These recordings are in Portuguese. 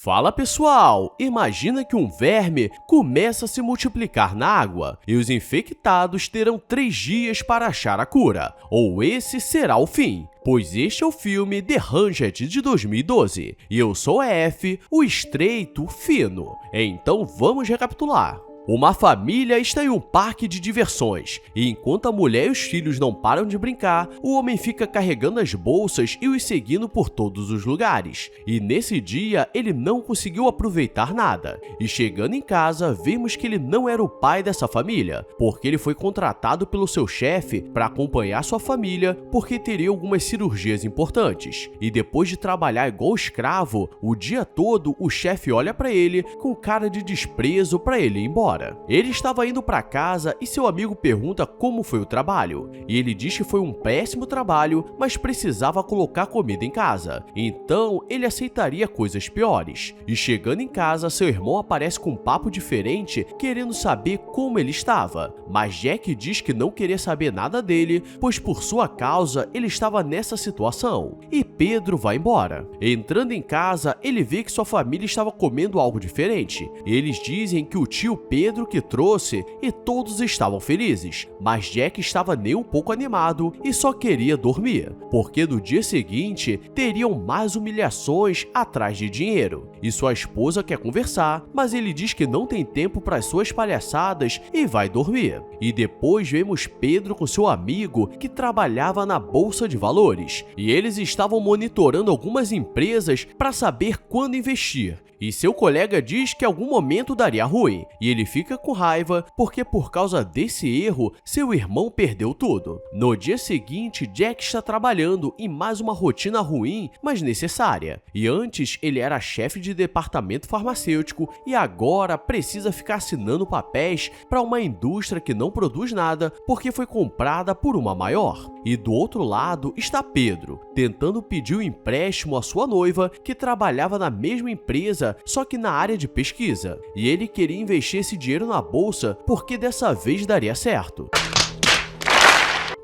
Fala pessoal, imagina que um verme começa a se multiplicar na água e os infectados terão 3 dias para achar a cura, ou esse será o fim. Pois este é o filme The 100 de 2012 e eu sou a F, o estreito fino. Então vamos recapitular. Uma família está em um parque de diversões, e enquanto a mulher e os filhos não param de brincar, o homem fica carregando as bolsas e os seguindo por todos os lugares. E nesse dia, ele não conseguiu aproveitar nada. E chegando em casa, vemos que ele não era o pai dessa família, porque ele foi contratado pelo seu chefe para acompanhar sua família, porque teria algumas cirurgias importantes. E depois de trabalhar igual escravo, o dia todo, o chefe olha para ele com cara de desprezo para ele ir embora. Ele estava indo para casa e seu amigo pergunta como foi o trabalho. E ele diz que foi um péssimo trabalho, mas precisava colocar comida em casa. Então, ele aceitaria coisas piores. E chegando em casa, seu irmão aparece com um papo diferente, querendo saber como ele estava. Mas Jack diz que não queria saber nada dele, pois por sua causa, ele estava nessa situação. E Pedro vai embora. Entrando em casa, ele vê que sua família estava comendo algo diferente. Eles dizem que o tio Pedro que trouxe e todos estavam felizes, mas Jack estava nem um pouco animado e só queria dormir, porque no dia seguinte teriam mais humilhações atrás de dinheiro. E sua esposa quer conversar, mas ele diz que não tem tempo para as suas palhaçadas e vai dormir. E depois vemos Pedro com seu amigo que trabalhava na bolsa de valores, e eles estavam monitorando algumas empresas para saber quando investir. E seu colega diz que em algum momento daria ruim, e ele fica com raiva porque por causa desse erro, seu irmão perdeu tudo. No dia seguinte, Jack está trabalhando em mais uma rotina ruim, mas necessária. E antes, ele era chefe de departamento farmacêutico e agora precisa ficar assinando papéis para uma indústria que não produz nada porque foi comprada por uma maior. E do outro lado está Pedro, tentando pedir um empréstimo à sua noiva que trabalhava na mesma empresa, só que na área de pesquisa, e ele queria investir esse dinheiro na bolsa porque dessa vez daria certo.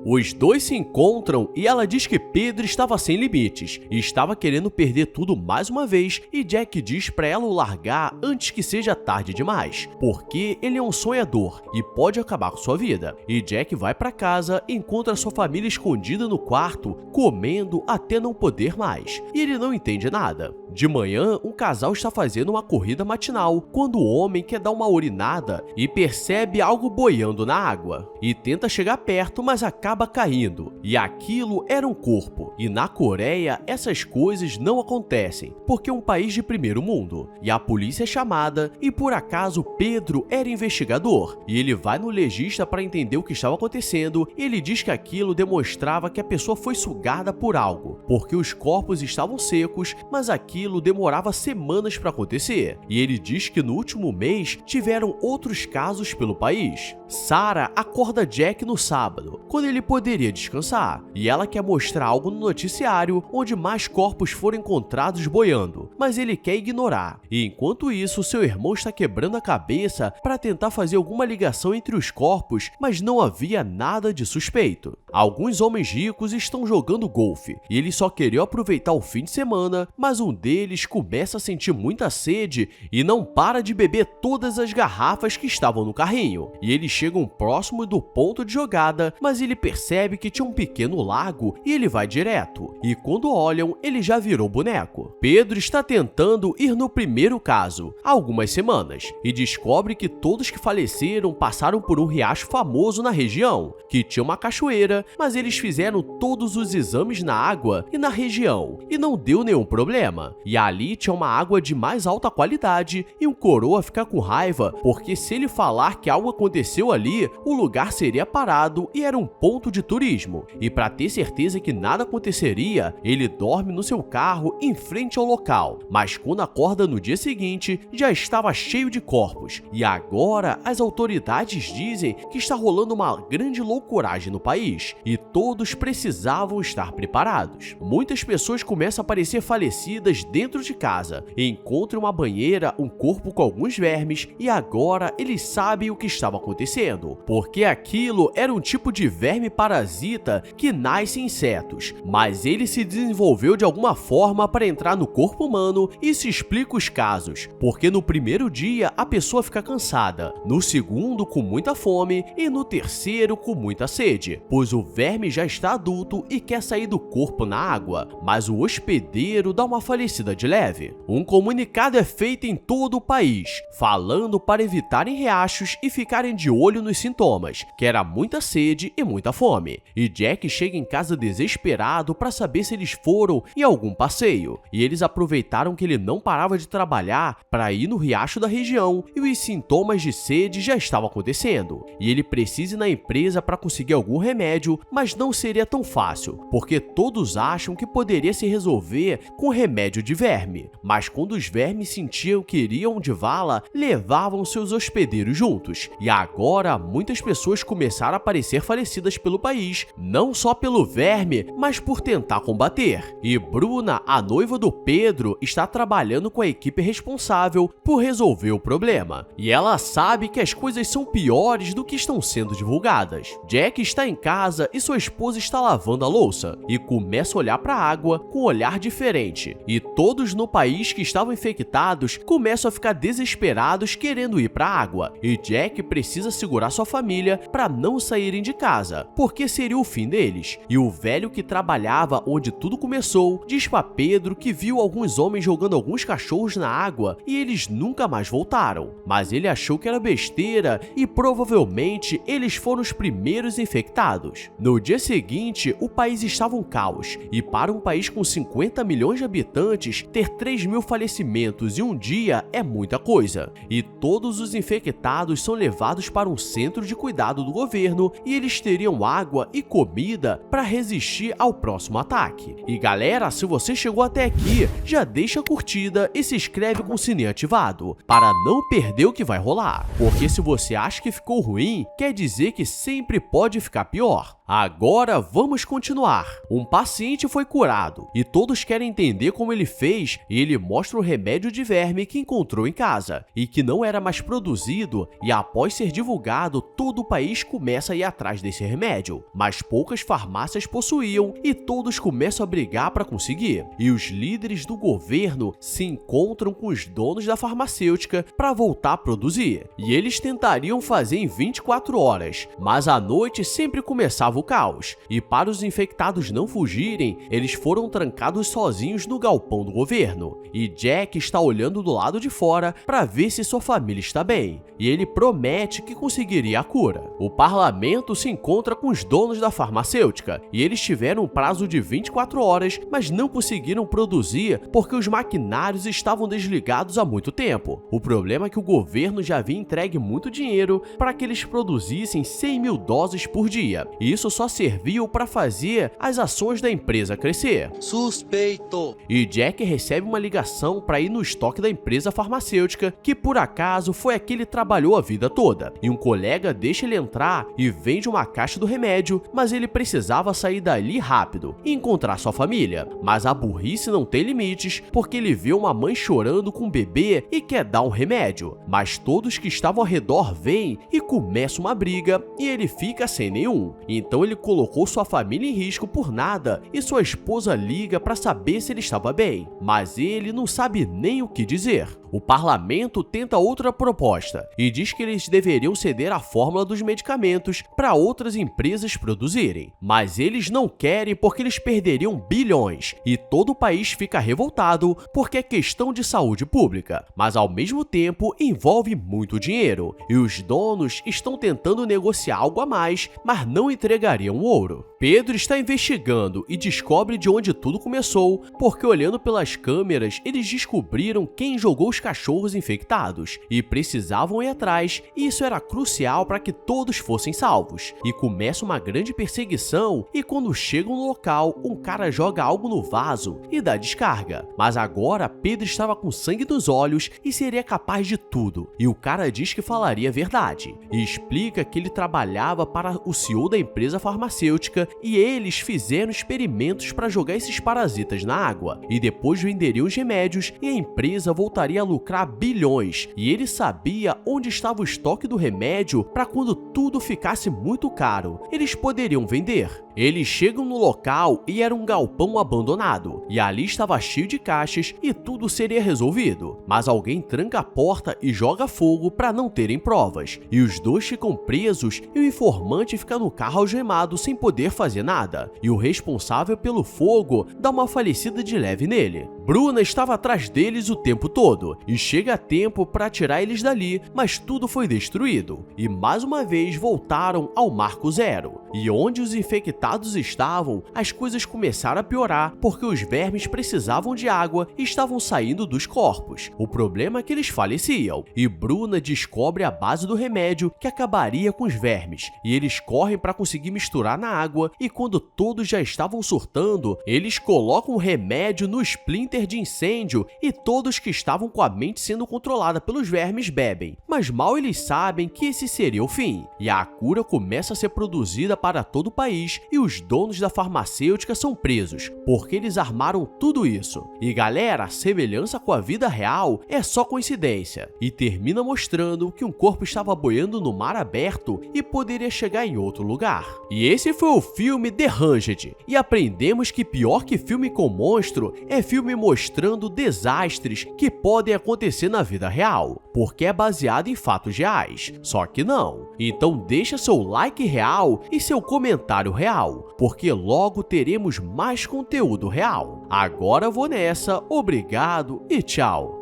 Os dois se encontram e ela diz que Pedro estava sem limites e estava querendo perder tudo mais uma vez, e Jack diz para ela o largar antes que seja tarde demais, porque ele é um sonhador e pode acabar com sua vida. E Jack vai para casa e encontra sua família escondida no quarto, comendo até não poder mais, e ele não entende nada. De manhã, um casal está fazendo uma corrida matinal, quando o homem quer dar uma urinada e percebe algo boiando na água, e tenta chegar perto, mas acaba caindo, e aquilo era um corpo. E na Coreia, essas coisas não acontecem, porque é um país de primeiro mundo, e a polícia é chamada, e por acaso Pedro era investigador, e ele vai no legista para entender o que estava acontecendo, e ele diz que aquilo demonstrava que a pessoa foi sugada por algo, porque os corpos estavam secos, mas aquilo demorava semanas para acontecer, e ele diz que no último mês tiveram outros casos pelo país. Sarah acorda Jack no sábado, quando ele poderia descansar, e ela quer mostrar algo no noticiário onde mais corpos foram encontrados boiando, mas ele quer ignorar. E enquanto isso, seu irmão está quebrando a cabeça para tentar fazer alguma ligação entre os corpos, mas não havia nada de suspeito. Alguns homens ricos estão jogando golfe, e eles só queriam aproveitar o fim de semana, mas um deles começa a sentir muita sede e não para de beber todas as garrafas que estavam no carrinho. E eles chegam próximo do ponto de jogada, mas ele percebe que tinha um pequeno lago e ele vai direto. E quando olham, ele já virou boneco. Pedro está tentando ir no primeiro caso, há algumas semanas, e descobre que todos que faleceram passaram por um riacho famoso na região, que tinha uma cachoeira, mas eles fizeram todos os exames na água e na região, e não deu nenhum problema. E ali tinha uma água de mais alta qualidade, e um coroa fica com raiva, porque se ele falar que algo aconteceu ali, o lugar seria parado e era um ponto de turismo. E para ter certeza que nada aconteceria, ele dorme no seu carro em frente ao local. Mas quando acorda no dia seguinte, já estava cheio de corpos. E agora as autoridades dizem que está rolando uma grande loucuragem no país, e todos precisavam estar preparados. Muitas pessoas começam a aparecer falecidas dentro de casa, e encontram uma banheira, um corpo com alguns vermes, e agora eles sabem o que estava acontecendo, porque aquilo era um tipo de verme verme parasita que nasce em insetos, mas ele se desenvolveu de alguma forma para entrar no corpo humano e se explica os casos, porque no primeiro dia a pessoa fica cansada, no segundo com muita fome e no terceiro com muita sede, pois o verme já está adulto e quer sair do corpo na água, mas o hospedeiro dá uma falecida de leve. Um comunicado é feito em todo o país, falando para evitarem riachos e ficarem de olho nos sintomas, que era muita sede e muita fome. E Jack chega em casa desesperado para saber se eles foram em algum passeio, e eles aproveitaram que ele não parava de trabalhar para ir no riacho da região e os sintomas de sede já estavam acontecendo. E ele precisa ir na empresa para conseguir algum remédio, mas não seria tão fácil, porque todos acham que poderia se resolver com remédio de verme. Mas quando os vermes sentiam que iriam de vala, levavam seus hospedeiros juntos. E agora muitas pessoas começaram a aparecer falecidas pelo país, não só pelo verme, mas por tentar combater. E Bruna, a noiva do Pedro, está trabalhando com a equipe responsável por resolver o problema. E ela sabe que as coisas são piores do que estão sendo divulgadas. Jack está em casa e sua esposa está lavando a louça e começa a olhar para a água com um olhar diferente. E todos no país que estavam infectados começam a ficar desesperados querendo ir para a água. E Jack precisa segurar sua família para não saírem de casa, porque seria o fim deles. E o velho que trabalhava onde tudo começou diz para Pedro que viu alguns homens jogando alguns cachorros na água e eles nunca mais voltaram. Mas ele achou que era besteira e provavelmente eles foram os primeiros infectados. No dia seguinte, o país estava um caos, e para um país com 50 milhões de habitantes, ter 3.000 falecimentos em um dia é muita coisa. E todos os infectados são levados para um centro de cuidado do governo e eles teriam água e comida para resistir ao próximo ataque. E galera, se você chegou até aqui, já deixa a curtida e se inscreve com o sininho ativado, para não perder o que vai rolar. Porque se você acha que ficou ruim, quer dizer que sempre pode ficar pior. Agora vamos continuar. Um paciente foi curado e todos querem entender como ele fez, e ele mostra o remédio de verme que encontrou em casa e que não era mais produzido, e após ser divulgado, todo o país começa a ir atrás desse remédio, mas poucas farmácias possuíam e todos começam a brigar para conseguir. E os líderes do governo se encontram com os donos da farmacêutica para voltar a produzir, e eles tentariam fazer em 24 horas, mas à noite sempre começava o caos, e para os infectados não fugirem, eles foram trancados sozinhos no galpão do governo. E Jack está olhando do lado de fora para ver se sua família está bem, e ele promete que conseguiria a cura. O parlamento se encontra com os donos da farmacêutica, e eles tiveram um prazo de 24 horas, mas não conseguiram produzir porque os maquinários estavam desligados há muito tempo. O problema é que o governo já havia entregue muito dinheiro para que eles produzissem 100.000 doses por dia, e isso só serviu para fazer as ações da empresa crescer. Suspeito! E Jack recebe uma ligação para ir no estoque da empresa farmacêutica, que por acaso foi a que ele trabalhou a vida toda, e um colega deixa ele entrar e vende uma caixa do remédio, mas ele precisava sair dali rápido e encontrar sua família. Mas a burrice não tem limites, porque ele vê uma mãe chorando com um bebê e quer dar um remédio, mas todos que estavam ao redor vêm e começa uma briga e ele fica sem nenhum. Então ele colocou sua família em risco por nada e sua esposa liga para saber se ele estava bem, mas ele não sabe nem o que dizer. O parlamento tenta outra proposta e diz que eles deveriam ceder a fórmula dos medicamentos para outras empresas produzirem, mas eles não querem porque eles perderiam bilhões e todo o país fica revoltado porque é questão de saúde pública, mas ao mesmo tempo envolve muito dinheiro e os donos estão tentando negociar algo a mais, mas não entregariam o ouro. Pedro está investigando e descobre de onde tudo começou, porque olhando pelas câmeras eles descobriram quem jogou os cachorros infectados e precisavam ir atrás, e isso era crucial para que todos fossem salvos. E começa uma grande perseguição e quando chegam no local, um cara joga algo no vaso e dá descarga. Mas agora Pedro estava com sangue nos olhos e seria capaz de tudo, e o cara diz que falaria a verdade e explica que ele trabalhava para o CEO da empresa farmacêutica e eles fizeram experimentos para jogar esses parasitas na água e depois venderiam os remédios e a empresa voltaria a lucrar bilhões e ele sabia onde estava o estoque do remédio para quando tudo ficasse muito caro, eles poderiam vender. Eles chegam no local e era um galpão abandonado, e ali estava cheio de caixas e tudo seria resolvido. Mas alguém tranca a porta e joga fogo para não terem provas, e os dois ficam presos e o informante fica no carro algemado sem poder fazer nada, e o responsável pelo fogo dá uma falecida de leve nele. Bruna estava atrás deles o tempo todo, e chega a tempo para tirar eles dali, mas tudo foi destruído, e mais uma vez voltaram ao Marco Zero. E onde os infectados estavam, as coisas começaram a piorar porque os vermes precisavam de água e estavam saindo dos corpos. O problema é que eles faleciam, e Bruna descobre a base do remédio que acabaria com os vermes, e eles correm para conseguir misturar na água, e quando todos já estavam surtando, eles colocam o remédio no splinter de incêndio e todos que estavam com a mente sendo controlada pelos vermes bebem. Mas mal eles sabem que esse seria o fim, e a cura começa a ser produzida para todo o país e os donos da farmacêutica são presos, porque eles armaram tudo isso. E galera, a semelhança com a vida real é só coincidência, e termina mostrando que um corpo estava boiando no mar aberto e poderia chegar em outro lugar. E esse foi o filme The Hanged, e aprendemos que pior que filme com monstro é filme mostrando desastres que podem acontecer na vida real, porque é baseado em fatos reais, só que não. Então deixa seu like real e seu comentário real, porque logo teremos mais conteúdo real. Agora vou nessa, obrigado e tchau!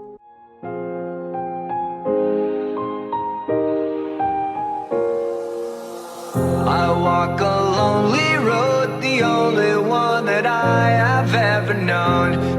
I walk a lonely road, the only one that I have ever known.